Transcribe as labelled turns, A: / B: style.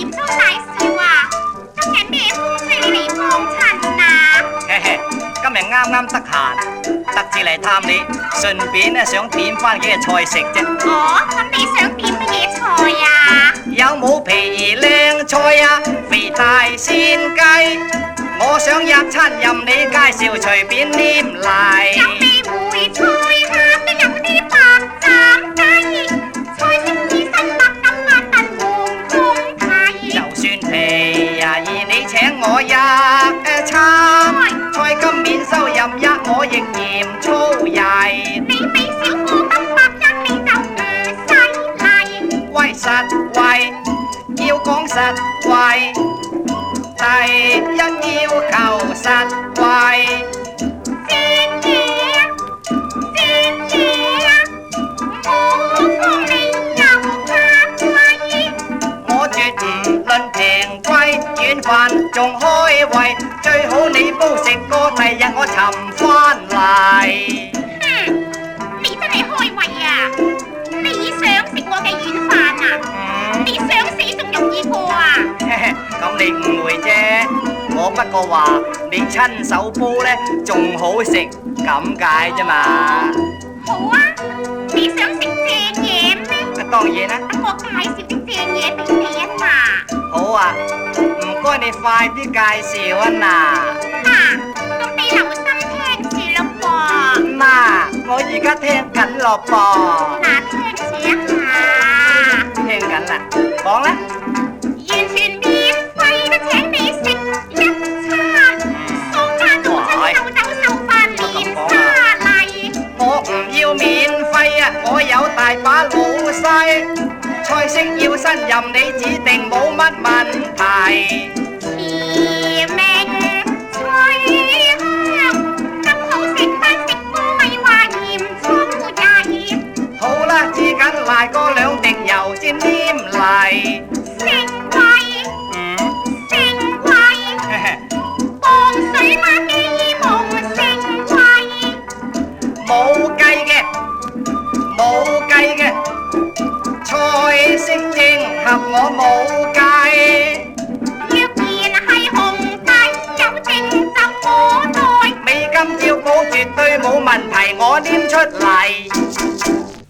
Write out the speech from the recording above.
A: 鹽酥大少啊！今日咩風吹你嚟幫襯啊？
B: 嘿嘿，今日啱啱得閒，特自嚟探你，順便咧想點翻幾隻菜食啫。
A: 哦，咁你想點乜嘢菜啊？
B: 有冇皮兒靚菜啊？肥大鮮雞，我想一餐任你介紹，隨便拈嚟。
A: 有味梅菜蝦，都有啲白斬雞，菜式自身百感啊，燉黃中睇。
B: 就算皮呀，而你請我一餐，菜金免收任一，我亦嫌粗曳。
A: 你俾少我100你就唔使嚟。
B: 喂，實惠，要講實惠，第一要求實惠。
A: 正嘢啊，正嘢啊，我幫你又拍貴。
B: 我絕唔論平貴，軟飯仲開胃，最好你煲食過，第日我尋翻嚟。
A: 你真係開胃啊！你想食我嘅軟飯啊？你想死仲容易過啊？
B: 咁你誤會啫，我不過話你親手煲呢仲好食，咁解啫嘛。
A: 好啊，你想食正嘢咩？
B: 當然啦，
A: 等我介紹啲正嘢俾你啊嘛。
B: 好啊，唔該你快啲介紹啊嗱。
A: 咁你留心聽住咯噃。
B: 嗱，我而家聽緊咯噃，
A: 聽住一下。
B: 聽緊啦，講啦。
A: 完全免費都請你食一餐，送餐到親手走手飯連沙禮。
B: 我唔要免費啊，我有大把老細，菜式要新任你指定，冇乜問題。
A: 馳名脆香，咁好食翻食我咪話鹽粗曳。
B: 好啦，至緊嚟個2滴油先黏嚟。
A: 盛貴，盛貴，磅水媽基夢盛貴。
B: 冇計嘅，冇計嘅，菜式正合我冇計。
A: 若然係紅底有剩就我待。
B: 美金照保絕對冇問題，我黏出嚟。